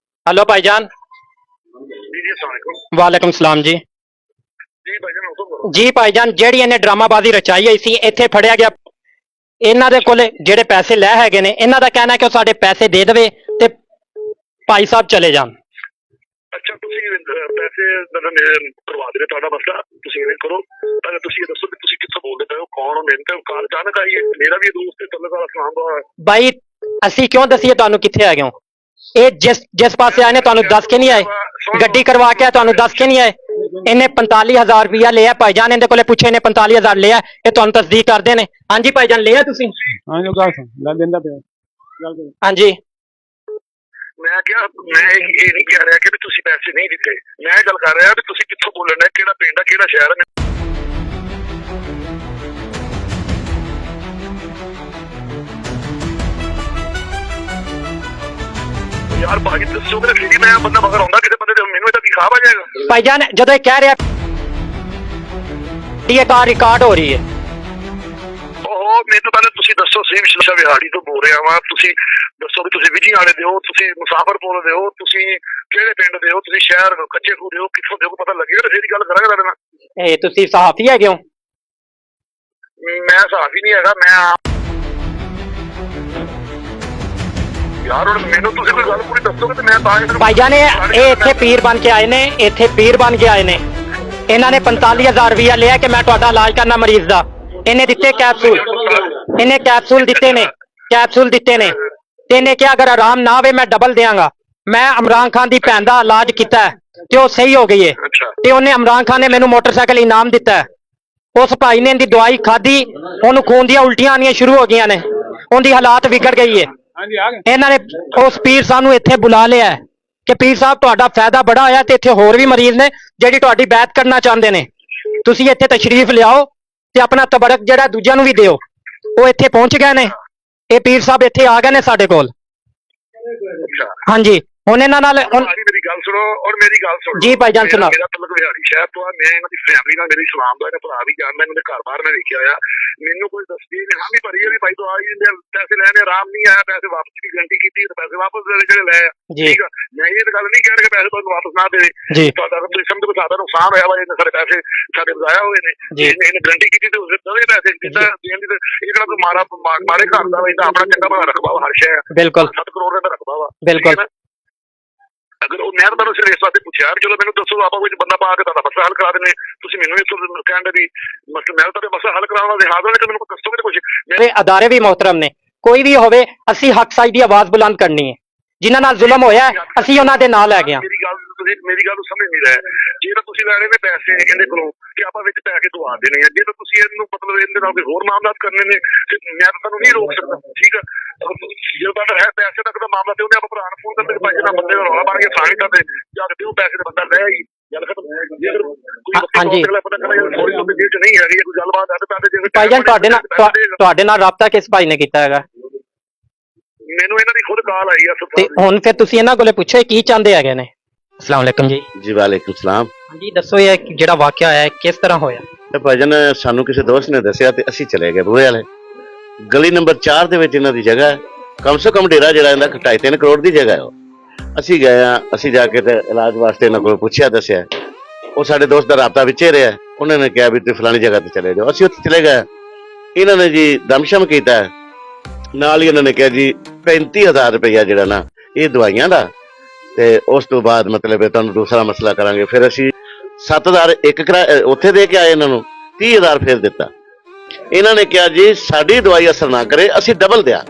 ਹੈਲੋ ਭਾਈਜਾਨ। ਜੀ ਜੀ अस्सलाम वालेकुम ਵਾਲੇਕੁਮ ਸਲਾਮ ਜੀ। ਜੀ ਭਾਈ ਜਾਨ ਹੁਕਮ ਕਰੋ। ਜੀ ਭਾਈਜਾਨ ਜਿਹੜੀ ਇਹਨੇ ਡਰਾਮਾਬਾਜ਼ੀ ਰਚਾਈ ਹੋਈ ਸੀ, ਇੱਥੇ ਫੜਿਆ ਗਿਆ। ਇਹਨਾਂ ਦੇ ਕੋਲੇ ਜਿਹੜੇ ਪੈਸੇ ਲੈ ਹੈਗੇ ਨੇ, ਇਹਨਾਂ ਦਾ ਕਹਿਣਾ ਕਿ ਉਹ ਸਾਡੇ ਪੈਸੇ ਦੇ ਦੇਵੇ ਤੇ ਭਾਈ ਸਾਹਿਬ ਚਲੇ ਜਾਣ। ਅੱਛਾ ਤੁਸੀਂ ਪੈਸੇ ਕਰਵਾ ਦੇ, ਤੁਹਾਡਾ ਮਸਲਾ ਤੁਸੀਂ ਇਹ ਕਰੋ। ਅਗਰ ਤੁਸੀਂ ਇਹ ਦੱਸੋ ਕਿ ਤੁਸੀਂ ਕਿੱਥੋਂ ਬੋਲਦੇ ਪਏ ਹੋ, ਕੌਣ ਹੋ? ਮੈਨੂੰ ਤਾਂ ਕਾਰ ਅਚਾਨਕ ਆਈ ਹੈ, ਮੇਰਾ ਵੀ ਦੋਸਤ ਹੈ ਸੱਲੱਲਾਹੁ ਅਲੈਹਿ ਵਸੱਲਮ ਦਾ। ਭਾਈ ਅਸੀਂ ਕਿਉਂ ਦਸੀਏ ਤੁਹਾਨੂੰ ਕਿੱਥੇ ਆ ਗਏ ਹੋ? ਇਹ ਜਿਸ ਪਾਸੇ ਆਏ ਨੇ ਤੁਹਾਨੂੰ ਦੱਸ ਕੇ ਨਹੀਂ ਆਏ? ਗੱਡੀ ਕਰਵਾ ਕੇ ਤੁਹਾਨੂੰ ਦੱਸ ਕੇ ਨਹੀਂ ਆਏ? ਇਹਨੇ 45,000 ਰੁਪਇਆ ਲਿਆ ਭਾਈਜਾਨ, ਇਹਦੇ ਕੋਲੇ ਪੁੱਛੇ ਨੇ 45,000 ਲਿਆ, ਇਹ ਤੁਹਾਨੂੰ ਤਸਦੀਕ ਕਰਦੇ ਨੇ। ਹਾਂਜੀ ਭਾਈਜਾਨ ਲਿਆ ਤੁਸੀਂ? ਹਾਂ ਜੋ ਗੱਲ ਸੁਣ ਲੈ ਦਿੰਦਾ ਪਿਆ ਗੱਲ ਕਰ। ਹਾਂਜੀ ਮੈਂ ਕਿਹਾ ਮੈਂ ਇਹ ਨਹੀਂ ਕਹਿ ਰਿਹਾ ਕਿ ਵੀ ਤੁਸੀਂ ਪੈਸੇ ਨਹੀਂ ਦਿੱਤੇ, ਮੈਂ ਇਹ ਗੱਲ ਕਰ ਰਿਹਾ ਵੀ ਤੁਸੀਂ ਕਿੱਥੋਂ ਬੋਲਣ ਡਏ, ਕਿਹੜਾ ਪਿੰਡ ਆ ਕਿਹੜਾ ਸ਼ਹਿਰ ਆ। ਯਾਰ ਬਾਕੀ ਦੱਸੋਗੇ ਤਾਂ ਫਿਰ ਹੀ ਮੈਂ ਬੰਦਾ ਮਗਰ ਆਉਂਦਾ ਕਿਸੇ ਬੰਦੇ ਤੇ, ਮੈਨੂੰ ਇਹਦਾ ਕੀ ਖਾਬ ਆ ਜਾਏਗਾ। ਭਾਈਜਾਨ ਜਦੋਂ ਇਹ ਕਹਿ ਰਿਹਾ ਇਹ ਕਾਰ ਰਿਕਾਰਡ ਹੋ ਰਹੀ ਹੈ, ਉਹ ਮੈਨੂੰ ਪਹਿਲੇ ਤੁਸੀਂ ਦੱਸੋ, ਸ੍ਰੀ ਵਿਸ਼ੇਸ਼ਾ ਵਿਹਾੜੀ ਤੋਂ ਬੋਲ ਰਿਹਾ ਵਾਂ, ਤੁਸੀਂ ਦੱਸੋ ਵੀ ਤੁਸੀਂ ਵਿਜੀ ਵਾਲੇ ਦਿਓ, ਤੁਸੀਂ ਮੁਸਾਫਰਪੁਰ ਦਿਓ, ਤੁਸੀਂ ਕਿਹੜੇ ਪਿੰਡ ਦੇ ਹੋ, ਤੁਸੀਂ ਸ਼ਹਿਰ ਕੱਚੇ ਖੂ ਦਿਓ, ਕਿੱਥੋਂ ਦਿਓ ਪਤਾ ਲੱਗੇਗਾ ਤੇ ਫੇਰ ਹੀ ਗੱਲ ਕਰਾਂਗੇ ਤੁਹਾਡੇ ਨਾਲ। ਇਹ ਤੁਸੀਂ ਸਹਾਫੀ ਹੈਗੇ ਹੋ? ਮੈਂ ਸਾਫ ਹੀ ਨਹੀਂ ਹੈਗਾ, ਮੈਂ ਯਾਰ ਹੁਣ ਮੈਨੂੰ ਤੁਸੀਂ ਕੋਈ ਗੱਲ ਪੂਰੀ ਦੱਸੋਗੇ ਤੇ ਮੈਂ ਤਾਂ ਭਾਈਜਾਨ ਇਹ ਇੱਥੇ ਪੀਰ ਬਣ ਕੇ ਆਏ ਨੇ, ਇੱਥੇ ਪੀਰ ਬਣ ਕੇ ਆਏ ਨੇ। ਇਹਨਾਂ ਨੇ 45,000 ਰੁਪਇਆ ਲਿਆ ਕਿ ਮੈਂ ਤੁਹਾਡਾ ਇਲਾਜ ਕਰਨਾ ਮਰੀਜ਼ ਦਾ। ਇਹਨੇ ਦਿੱਤੇ ਕੈਪਸੂਲ, ਇਹਨੇ ਕੈਪਸੂਲ ਦਿੱਤੇ ਨੇ, ਕੈਪਸੂਲ ਦਿੱਤੇ ਨੇ ਤੇ ਇਹਨੇ ਕਿਹਾ ਅਗਰ ਆਰਾਮ ਨਾ ਆਵੇ ਮੈਂ ਡਬਲ ਦਿਆਂਗਾ। ਮੈਂ ਇਮਰਾਨ ਖਾਨ ਦੀ ਭੈਣ ਦਾ ਇਲਾਜ ਕੀਤਾ ਤੇ ਉਹ ਸਹੀ ਹੋ ਗਈ ਹੈ ਤੇ ਉਹਨੇ ਇਮਰਾਨ ਖਾਨ ਨੇ ਮੈਨੂੰ ਮੋਟਰਸਾਈਕਲ ਇਨਾਮ ਦਿੱਤਾ। ਉਸ ਭਾਈ ਨੇ ਇਹਦੀ ਦਵਾਈ ਖਾਧੀ, ਉਹਨੂੰ ਖੂਨ ਦੀਆਂ ਉਲਟੀਆਂ ਆਉਣੀਆਂ ਸ਼ੁਰੂ ਹੋ ਗਈਆਂ ਨੇ, ਉਹਦੀ ਹਾਲਾਤ ਵਿਗੜ ਗਈ ਹੈ। ਹਾਂਜੀ ਆ ਗਏ। ਇਹਨਾਂ ਨੇ ਉਸ ਪੀਰ ਸਾਹਿਬ ਨੂੰ ਇੱਥੇ ਬੁਲਾ ਲਿਆ ਕਿ ਪੀਰ ਸਾਹਿਬ ਤੁਹਾਡਾ ਫਾਇਦਾ ਬੜਾ ਹੋਇਆ ਤੇ ਇੱਥੇ ਹੋਰ ਵੀ ਮਰੀਜ਼ ਨੇ ਜਿਹੜੀ ਤੁਹਾਡੀ ਬੈਤ ਕਰਨਾ ਚਾਹੁੰਦੇ ਨੇ, ਤੁਸੀਂ ਇੱਥੇ ਤਸ਼ਰੀਫ ਲਿਆਓ ਤੇ ਆਪਣਾ ਤਬਰਕ ਜਿਹੜਾ ਦੂਜਿਆਂ ਨੂੰ ਵੀ ਦਿਓ। ਉਹ ਇੱਥੇ ਪਹੁੰਚ ਗਏ ਨੇ, ਇਹ ਪੀਰ ਸਾਹਿਬ ਇੱਥੇ ਆ ਗਏ ਨੇ ਸਾਡੇ ਕੋਲ। ਹਾਂਜੀ ਹੁਣ ਇਹਨਾਂ ਨਾਲ ਮੇਰੀ ਗੱਲ ਸੁਣੋ ਔਰ ਮੇਰੀ ਗੱਲ ਸੁਣੋ ਜੀ ਭਾਈਜਾਨ ਸੁਣਾਓ। ਮੇਰਾ ਤਲਕ ਵਿਹਾੜੀ ਸ਼ਹਿਰ ਤੋਂ ਆ, ਮੈਂ ਇਹਨਾਂ ਦੀ ਫੈਮਿਲੀ ਨਾਲ ਮੇਰੀ ਸਲਾਮ ਦਾ, ਇਹਦਾ ਭਰਾ ਵੀ ਜਾਣਦਾ, ਇਹਨਾਂ ਦੇ ਘਰ ਬਾਹਰ ਮੈਂ ਵੇਖਿਆ ਆ। ਮੈਨੂੰ ਕੋਈ ਦੱਸਦੀ ਨਹੀਂ, ਹਾਂ ਵੀ ਭਰੀ ਹੈ ਵੀ ਭਾਈ ਤੋਂ ਆ ਹੀ ਪੈਸੇ ਲੈਣੇ, ਆਰਾਮ ਨਹੀਂ ਆਇਆ, ਪੈਸੇ ਵਾਪਸ ਦੀ ਗਰੰਟੀ ਕੀਤੀ ਤੇ ਪੈਸੇ ਵਾਪਸ ਦੇ ਜਿਹੜੇ ਲੈ ਆ। ਠੀਕ ਆ, ਮੈਂ ਇਹ ਗੱਲ ਨਹੀਂ ਕਹਿ ਰਿਹਾ ਕਿ ਪੈਸੇ ਤੁਹਾਨੂੰ ਵਾਪਸ ਨਾ ਦੇਵੇ, ਤੁਹਾਡਾ ਤੁਸੀਂ ਸਮਝ ਕੋ ਸਾਡਾ ਨੁਕਸਾਨ ਹੋਇਆ ਵਾ, ਇਹਨੇ ਸਾਰੇ ਪੈਸੇ ਸਾਡੇ ਬਜ਼ਾਇਆ ਹੋਏ ਨੇ, ਇਹਨੇ ਗਰੰਟੀ ਕੀਤੀ ਤੇ ਉਸੇ ਦਵੇ ਪੈਸੇ ਦਿੱਤਾ ਦੇਣ ਦੀ। ਇਹ ਜਿਹੜਾ ਕੋਈ ਮਾਰੇ ਘਰ ਦਾ ਵਾ, ਇਹਦਾ ਆਪਣਾ ਚੰਗਾ ਭਲਾ ਰਕਬਾ ਵਾ, ਹਰ ਸ਼ਹਿਰ ਬਿਲਕੁਲ 7 ਕਰੋੜ ਦਾ ਰਕਬਾ ਵਾ। ਬਿਲਕੁਲ ਅਗਰ ਉਹ ਮੈਂ ਤੁਹਾਨੂੰ ਸਿਰਫ ਇਸ ਵਾਸਤੇ ਪੁੱਛਿਆ ਚਲੋ ਮੈਨੂੰ ਦੱਸੋ ਆਪਾਂ ਕੋਈ ਬੰਦਾ ਪਾ ਕੇ ਤੁਹਾਡਾ ਮਸਲਾ ਹੱਲ ਕਰਾ ਦਿੰਦੇ, ਤੁਸੀਂ ਮੈਨੂੰ ਇਸ ਕਹਿੰਦੇ ਵੀ ਮਸਲਾ ਮੈਂ ਤੁਹਾਡੇ ਮਸਲਾ ਹੱਲ ਕਰਾਉਣ ਵਾਸਤੇ ਹਾਜ਼ਰ ਹਾਂ ਤੇ ਮੈਨੂੰ ਦੱਸੋਗੇ ਕੁਝ। ਮੇਰੇ ਅਦਾਰੇ ਵੀ ਮੁਹਤਰਮ ਨੇ, ਕੋਈ ਵੀ ਹੋਵੇ ਅਸੀਂ ਹੱਕ ਸਾਈ ਦੀ ਆਵਾਜ਼ ਬੁਲੰਦ ਕਰਨੀ ਹੈ। ਜਿਨ੍ਹਾਂ ਨਾਲ ਜ਼ੁਲਮ ਹੋਇਆ ਅਸੀਂ ਉਹਨਾਂ ਦੇ ਨਾਲ ਲੈ ਗਏ। ਮੇਰੀ ਗੱਲ ਨੂੰ ਸਮਝ ਨਹੀਂ ਰਹੇ, ਜੇ ਤਾਂ ਤੁਸੀਂ ਲੈਣੇ ਨੇ ਪੈਸੇ ਇਹਦੇ ਕੋਲੋਂ ਕਿ ਆਪਾਂ ਵਿੱਚ ਪੈ ਕੇ ਦਵਾ ਦੇਣੇ ਆ, ਜੇ ਤਾਂ ਤੁਸੀਂ ਇਹਨੂੰ ਮਤਲਬ ਇਹਦੇ ਨਾਲ ਕੋਈ ਹੋਰ ਮਾਮਲਾਤ ਕਰਨੇ ਨੇ ਤੇ ਮੈਂ ਤਾਂ ਤੁਹਾਨੂੰ ਨਹੀਂ ਰੋਕ ਸਕਦਾ। ਠੀਕ ਆ, ਜੇ ਤੁਹਾਡਾ ਹੈ ਪੈਸੇ ਤੱਕ ਦਾ ਮਾਮਲਾ ਤੇ ਉਹਨੇ ਆਪਾਂ ਭਰਾ ਨੂੰ ਫੋਨ ਕਰਦੇ ਭਾਈ ਜਿਹੜਾ ਬੰਦੇ ਦਾ ਰੌਲਾ ਬਣ ਗਿਆ ਸਾਣੀ ਕਰਦੇ ਜਾਂ ਤੇ ਉਹ ਪੈਸੇ ਦਾ ਬੰਦਾ ਲੈ ਆਈ ਗੱਲ ਖਤਮ। ਜੇ ਹਾਂਜੀ ਪਤਾ ਕਰਾਂ ਯਾਰ ਥੋੜੀ ਜਿਹੀ ਜੇਬ ਚ ਨਹੀਂ ਹੈਗੀ ਕੋਈ ਗੱਲਬਾਤ ਹੈ ਤੇ ਪੈਸੇ ਭਾਈਜਾਨ ਤੁਹਾਡੇ ਨਾਲ ਰਾਬਤਾ ਕਿਸ ਭਾਈ ਨੇ ਕੀਤਾ ਹੈਗਾ? ਮੈਨੂੰ ਇਹਨਾਂ ਦੀ ਖੁਦ ਕਾਲ ਆਈ ਆ ਤੇ ਹੁਣ ਫਿਰ ਤੁਸੀਂ ਇਹਨਾਂ ਕੋਲੇ ਪੁੱਛੋ ਕੀ ਚਾਹੁੰਦੇ ਹੈਗੇ ਨੇ। अस्सलाम वालेकुम जी। जी वालेकुम सलाम। जी दसो ये ਜਿਹੜਾ ਵਾਕਿਆ ਹੋਇਆ ਕਿਸ ਤਰ੍ਹਾਂ ਹੋਇਆ? ਤੇ ਭਾਜਨ ਸਾਨੂੰ ਕਿਸੇ ਦੋਸਤ ਨੇ ਦੱਸਿਆ ਤੇ ਅਸੀਂ ਚਲੇ ਗਏ ਬੂਹੇ ਵਾਲੇ ਗਲੀ ਨੰਬਰ 4 ਦੇ ਵਿੱਚ ਇਹਨਾਂ ਦੀ ਜਗ੍ਹਾ ਹੈ, ਕਮ ਸੇ ਕਮ ਡੇਰਾ ਜਿਹੜਾ ਇਹਦਾ 2.5-3 ਕਰੋੜ ਦੀ ਜਗ੍ਹਾ ਹੈ। ਉਹ ਅਸੀਂ ਗਏ ਆ, ਅਸੀਂ ਜਾ ਕੇ ਤੇ ਇਲਾਜ ਵਾਸਤੇ ਇਹਨਾਂ ਕੋਲ ਪੁੱਛਿਆ, ਦੱਸਿਆ। ਉਹ ਸਾਡੇ ਦੋਸਤ ਦਾ ਰਾਬਤਾ ਵਿੱਚੇ ਰਿਹਾ, ਉਹਨਾਂ ਨੇ ਕਿਹਾ ਵੀ ਤੁਸੀਂ ਫਲਾਣੀ ਜਗ੍ਹਾ ਤੇ ਚਲੇ ਜਾਓ। ਅਸੀਂ ਉੱਥੇ ਚਲੇ ਗਏ, ਇਹਨਾਂ ਨੇ ਜੀ ਦਮਸ਼ਮ ਕੀਤਾ, ਨਾਲ ਹੀ ਇਹਨਾਂ ਨੇ ਕਿਹਾ ਜੀ 35,000 ਰੁਪਇਆ ਜਿਹੜਾ ਨਾ ਇਹ ਦਵਾਈਆਂ ਦਾ ਤੇ ਉਸ ਤੋਂ ਬਾਅਦ ਮਤਲਬ ਤੁਹਾਨੂੰ ਦੂਸਰਾ ਮਸਲਾ ਕਰਾਂਗੇ। ਫਿਰ ਅਸੀਂ 7,000 ਇੱਕ ਉੱਥੇ ਦੇ ਕੇ ਆਏ, ਇਹਨਾਂ ਨੂੰ 30,000 ਫਿਰ ਦਿੱਤਾ। ਇਹਨਾਂ ਨੇ ਕਿਹਾ ਜੀ ਸਾਡੀ ਦਵਾਈ ਅਸਰ ਨਾ ਕਰੇ ਅਸੀਂ ਡਬਲ ਦਿਆ।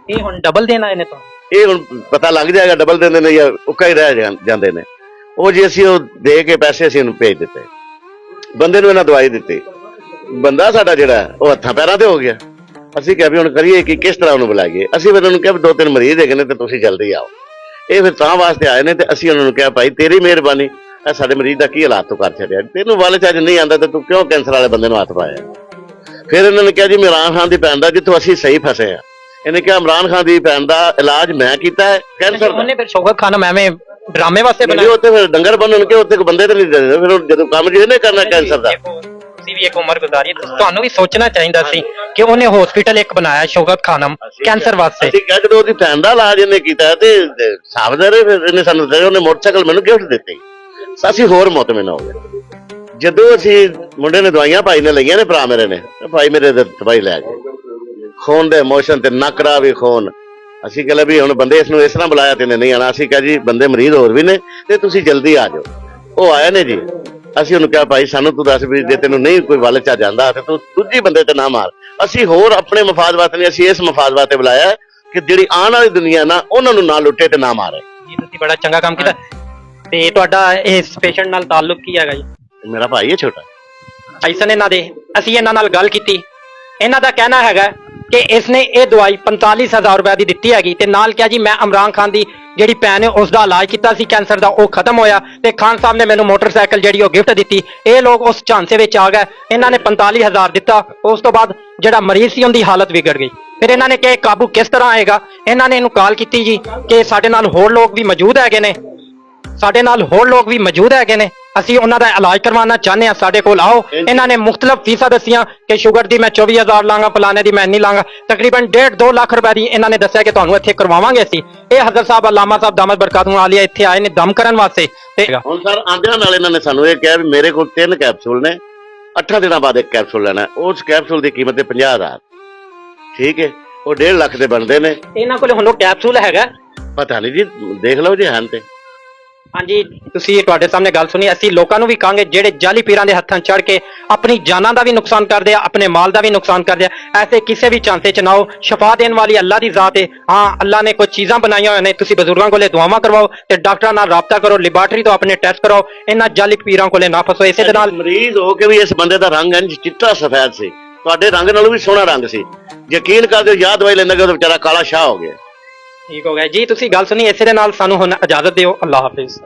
ਇਹ ਹੁਣ ਡਬਲ ਦੇਣਾ ਇਹਨੇ ਤਾਂ? ਇਹ ਹੁਣ ਪਤਾ ਲੱਗ ਜਾਏਗਾ ਡਬਲ ਦਿੰਦੇ ਨੇ ਜਾਂ ਉੱਕਾ ਹੀ ਰਹਿ ਜਾਂਦੇ ਨੇ। ਉਹ ਜੀ ਅਸੀਂ ਉਹ ਦੇ ਕੇ ਪੈਸੇ ਅਸੀਂ ਇਹਨੂੰ ਭੇਜ ਦਿੱਤੇ, ਬੰਦੇ ਨੂੰ ਇਹਨਾਂ ਦਵਾਈ ਦਿੱਤੀ। ਬੰਦਾ ਸਾਡਾ ਜਿਹੜਾ ਉਹ ਹੱਥਾਂ ਪੈਰਾਂ ਤੇ ਹੋ ਗਿਆ। ਅਸੀਂ ਕਿਹਾ ਵੀ ਹੁਣ ਕਰੀਏ ਕਿ ਕਿਸ ਤਰ੍ਹਾਂ ਉਹਨੂੰ ਬੁਲਾਈਏ। ਅਸੀਂ ਫਿਰ ਉਹਨੂੰ ਕਿਹਾ 2-3 ਮਰੀਜ਼ ਹੈਗੇ ਨੇ ਤੇ ਤੁਸੀਂ ਜਲਦੀ ਆਓ। ਇਹ ਫਿਰ ਤਾਂ ਵਾਸਤੇ ਆਏ ਨੇ ਤੇ ਅਸੀਂ ਉਹਨਾਂ ਨੂੰ ਕਿਹਾ ਭਾਈ ਤੇਰੀ ਮਿਹਰਬਾਨੀ, ਇਹ ਸਾਡੇ ਮਰੀਜ਼ ਦਾ ਕੀ ਹਾਲਾਤ ਤੋਂ ਕਰ ਛੱਡਿਆ, ਤੈਨੂੰ ਵੱਲ ਚੱਜ ਨਹੀਂ ਆਉਂਦਾ ਤੇ ਤੂੰ ਕਿਉਂ ਕੈਂਸਰ ਵਾਲੇ ਬੰਦੇ ਨੂੰ ਹੱਥ ਪਾਇਆ। ਫਿਰ ਇਹਨਾਂ ਨੇ ਕਿਹਾ ਜੀ ਇਮਰਾਨ ਖਾਨ ਦੀ ਭੈਣ ਦਾ ਜਿੱਥੋਂ ਅਸੀਂ ਸਹੀ ਫਸੇ ਆ। ਇਹਨੇ ਕਿਹਾ ਇਮਰਾਨ ਖਾਨ ਦੀ ਭੈਣ ਦਾ ਇਲਾਜ ਮੈਂ ਕੀਤਾ ਹੈ ਕੈਂਸਰ ਦਾ। ਉਹਨੇ ਫਿਰ ਸ਼ੌਕਤ ਖਾਨਮ ਐਵੇਂ ਡਰਾਮੇ ਵਾਸਤੇ ਬਣਾਇਆ। ਉੱਥੇ ਫਿਰ ਡੰਗਰ ਬੰਨਣ ਕੇ ਉੱਥੇ ਬੰਦੇ ਤੇ ਨਹੀਂ ਦਿੰਦੇ, ਫਿਰ ਜਦੋਂ ਕੰਮ ਜਿਹਨੇ ਕਰਨਾ ਕੈਂਸਰ ਦਾ। ਤੁਸੀਂ ਵੀ ਇੱਕ ਉਮਰ ਗੁਜ਼ਾਰੀ, ਤੁਹਾਨੂੰ ਵੀ ਸੋਚਣਾ ਚਾਹੀਦਾ ਸੀ ਕਿ ਉਹਨੇ ਹਸਪੀਟਲ ਇੱਕ ਬਣਾਇਆ ਸ਼ੌਕਤ ਖਾਨਮ ਕੈਂਸਰ ਵਾਸਤੇ। ਅਸੀਂ ਕਿਹਾ ਜਦੋਂ ਉਹਦੀ ਭੈਣ ਦਾ ਇਲਾਜ ਇਹਨੇ ਕੀਤਾ ਤੇ ਸਾਵਧਾਰੇ ਫਿਰ ਇਹਨੇ ਸਾਨੂੰ ਦੱਸਿਆ, ਉਹਨੇ ਮੋਟਰਸਾਈਕਲ ਮੈਨੂੰ ਗਿਫਟ ਦਿੱਤੀ। ਅਸੀਂ ਹੋਰ ਮੁਤਮਿਨ ਹੋ ਗਏ। ਜਦੋਂ ਅਸੀਂ ਮੁੰਡੇ ਨੇ ਦਵਾਈਆਂ ਭਾਈ ਨੇ ਲਈਆਂ ਨੇ, ਭਰਾ ਮੇਰੇ ਨੇ, ਭਾਈ ਮੇਰੇ ਦੇ ਦਵਾਈ ਲੈ ਗਏ, ਖੂਨ ਦੇ ਮੋਸ਼ਨ ਤੇ ਨਕਰਾ ਵੀ ਖੂਨ। ਅਸੀਂ ਕਹਿੰਦੇ ਵੀ ਹੁਣ ਬੰਦੇ ਇਸ ਨੂੰ ਇਸ ਤਰ੍ਹਾਂ ਬੁਲਾਇਆ ਤੇ ਨਹੀਂ ਆਣਾ। ਅਸੀਂ ਕਿਹਾ ਜੀ ਬੰਦੇ ਮਰੀਜ਼ ਹੋਰ ਵੀ ਨੇ ਤੇ ਤੁਸੀਂ ਜਲਦੀ ਆ ਜਾਓ। ਉਹ ਆਏ ਨੇ ਜੀ। ਅਸੀਂ ਉਹਨੂੰ ਕਿਹਾ ਭਾਈ ਸਾਨੂੰ ਤੂੰ ਦੱਸ ਵੀ ਜੇ ਤੈਨੂੰ ਨਹੀਂ ਕੋਈ ਵੱਲ ਚਾ ਜਾਂਦਾ ਤੇ ਤੂੰ ਦੂਜੀ ਬੰਦੇ ਤੇ ਨਾ ਮਾਰ। ਅਸੀਂ ਹੋਰ ਆਪਣੇ ਮਫਾਦ ਵਾਸਤੇ ਨਹੀਂ, ਅਸੀਂ ਇਸ ਮਫਾਦ ਵਾਸਤੇ ਬੁਲਾਇਆ ਕਿ ਜਿਹੜੀ ਆਉਣ ਵਾਲੀ ਦੁਨੀਆ ਨਾ ਉਹਨਾਂ ਨੂੰ ਨਾ ਲੁੱਟੇ ਤੇ ਨਾ ਮਾਰੇ। ਜੀ ਤੁਸੀਂ ਬੜਾ ਚੰਗਾ ਕੰਮ ਕੀਤਾ। ਤੇ ਤੁਹਾਡਾ ਇਸ ਪੇਸ਼ੈਂਟ ਨਾਲ ਤਾਲੁਕ ਕੀ ਹੈਗਾ ਜੀ? ਮੇਰਾ ਭਾਈ ਹੈ ਛੋਟਾ। ਐਸਨ ਇਹਨਾਂ ਦੇ ਅਸੀਂ ਇਹਨਾਂ ਨਾਲ ਗੱਲ ਕੀਤੀ, ਇਹਨਾਂ ਦਾ ਕਹਿਣਾ ਹੈਗਾ ਕਿ ਇਸਨੇ ਇਹ ਦਵਾਈ 45,000 ਰੁਪਏ ਦੀ ਦਿੱਤੀ ਹੈਗੀ ਤੇ ਨਾਲ ਕਿਹਾ ਜੀ ਮੈਂ ਇਮਰਾਨ ਖਾਨ ਦੀ ਜਿਹੜੀ ਭੈਣ ਹੈ ਉਸ ਦਾ ਇਲਾਜ ਕੀਤਾ ਸੀ ਕੈਂਸਰ ਦਾ, ਉਹ ਖਤਮ ਹੋਇਆ ਤੇ ਖਾਨ ਸਾਹਿਬ ਨੇ ਮੈਨੂੰ ਮੋਟਰਸਾਈਕਲ ਜਿਹੜੀ ਉਹ ਗਿਫਟ ਦਿੱਤੀ। ਇਹ ਲੋਕ ਉਸ ਝਾਂਸੇ ਵਿੱਚ ਆ ਗਏ, ਇਹਨਾਂ ਨੇ 45,000 ਦਿੱਤਾ। ਉਸ ਤੋਂ ਬਾਅਦ ਜਿਹੜਾ ਮਰੀਜ਼ ਸੀ ਉਹਦੀ ਹਾਲਤ ਵਿਗੜ ਗਈ। ਫਿਰ ਇਹਨਾਂ ਨੇ ਕਿਹਾ ਕਾਬੂ ਕਿਸ ਤਰ੍ਹਾਂ ਆਏਗਾ? ਇਹਨਾਂ ਨੇ ਇਹਨੂੰ ਕਾਲ ਕੀਤੀ ਜੀ ਕਿ ਸਾਡੇ ਨਾਲ ਹੋਰ ਲੋਕ ਵੀ ਮੌਜੂਦ ਹੈਗੇ ਨੇ, ਅਸੀਂ ਉਹਨਾਂ ਦਾ ਇਲਾਜ ਕਰਵਾਉਣਾ ਚਾਹੁੰਦੇ ਹਾਂ, ਸਾਡੇ ਕੋਲ ਆਓ। ਇਹਨਾਂ ਨੇ ਮੁxtਲਫ ਫੀਸਾਂ ਦੱਸੀਆਂ ਕਿ ਸ਼ੂਗਰ ਦੀ ਮੈਂ 24,000 ਲਾਂਗਾ, ਫਲਾਣੇ ਦੀ ਮੈਂ ਨਹੀਂ ਲਾਂਗਾ, ਤਕਰੀਬਨ 1.5-2 ਲੱਖ ਰੁਪਏ ਦੀ ਇਹਨਾਂ ਨੇ ਦੱਸਿਆ ਕਿ ਤੁਹਾਨੂੰ ਇੱਥੇ ਕਰਵਾਵਾਂਗੇ ਅਸੀਂ। ਇਹ ਹਜ਼ਰਤ ਸਾਹਿਬ ਅਲਾਮਾ ਸਾਹਿਬ ਦਾਮਤ ਬਰਕਾਤੁਹੁ ਆਲੀਆ ਇੱਥੇ ਆਏ ਨੇ ਦਮ ਕਰਨ ਵਾਸਤੇ। ਤੇ ਹੁਣ ਸਰ ਆਂਦਿਆਂ ਨਾਲ ਇਹਨਾਂ ਨੇ ਸਾਨੂੰ ਇਹ ਕਿਹਾ ਵੀ ਮੇਰੇ ਕੋਲ 3 ਕੈਪਸੂਲ ਨੇ, 8 ਦਿਨਾਂ ਬਾਅਦ ਇੱਕ ਕੈਪਸੂਲ ਲੈਣਾ। ਉਸ ਕੈਪਸੂਲ ਦੀ ਕੀਮਤ ਹੈ 50,000। ਠੀਕ ਹੈ, ਉਹ 1.5 ਲੱਖ ਦੇ ਬਣਦੇ ਨੇ। ਇਹਨਾਂ ਕੋਲ ਹੁਣ ਉਹ ਕੈਪਸੂਲ ਹੈਗਾ? ਪਤਾ ਨਹੀਂ ਜੀ, ਦੇਖ ਲਓ ਜੀ ਹਨ ਤੇ। ਹਾਂਜੀ, ਤੁਸੀਂ ਤੁਹਾਡੇ ਸਾਹਮਣੇ ਗੱਲ ਸੁਣੀ। ਅਸੀਂ ਲੋਕਾਂ ਨੂੰ ਵੀ ਕਹਾਂਗੇ ਜਿਹੜੇ ਜਾਲੀ ਪੀਰਾਂ ਦੇ ਹੱਥਾਂ ਚੜ ਕੇ ਆਪਣੀ ਜਾਨਾਂ ਦਾ ਵੀ ਨੁਕਸਾਨ ਕਰਦੇ ਆ, ਆਪਣੇ ਮਾਲ ਦਾ ਵੀ ਨੁਕਸਾਨ ਕਰਦੇ ਆ, ਐਸੇ ਕਿਸੇ ਵੀ ਚਾਂਸੇ ਚ ਨਾ ਹੋ। ਸ਼ਫਾ ਦੇਣ ਵਾਲੀ ਅੱਲਾ ਦੀ ਜ਼ਾਤ ਹੈ। ਹਾਂ, ਅੱਲਾ ਨੇ ਕੁਝ ਚੀਜ਼ਾਂ ਬਣਾਈਆਂ ਹੋਈਆਂ ਨੇ, ਤੁਸੀਂ ਬਜ਼ੁਰਗਾਂ ਕੋਲੇ ਦੁਆਵਾਂ ਕਰਵਾਓ ਤੇ ਡਾਕਟਰਾਂ ਨਾਲ ਰਾਬਤਾ ਕਰੋ, ਲੈਬਾਰਟਰੀ ਤੋਂ ਆਪਣੇ ਟੈਸਟ ਕਰਾਓ। ਇਹਨਾਂ ਜਾਲੀ ਪੀਰਾਂ ਕੋਲੇ ਨਾ ਫਸੋ। ਇਸੇ ਦੇ ਨਾਲ ਮਰੀਜ਼ ਹੋ ਕੇ ਵੀ ਇਸ ਬੰਦੇ ਦਾ ਰੰਗ ਇੰਜ ਚਿੱਟਾ ਸਫੈਦ ਸੀ, ਤੁਹਾਡੇ ਰੰਗ ਨਾਲੋਂ ਵੀ ਸੋਹਣਾ ਰੰਗ ਸੀ। ਯਕੀਨ ਕਰ ਦਿਓ, ਯਾਦ ਦਵਾਈ ਲੈਂਦਾ ਕਿ ਉਹ ਵਿਚਾਰਾ ਕਾਲਾ ਸ਼ਾਹ ਹੋ ਗਿਆ। ਠੀਕ ਹੋ ਗਿਆ ਜੀ, ਤੁਸੀਂ ਗੱਲ ਸੁਣੀ। ਇਸੇ ਦੇ ਨਾਲ ਸਾਨੂੰ ਹੁਣ ਇਜਾਜ਼ਤ ਦਿਓ। ਅੱਲਾਹ ਹਾਫਿਜ਼।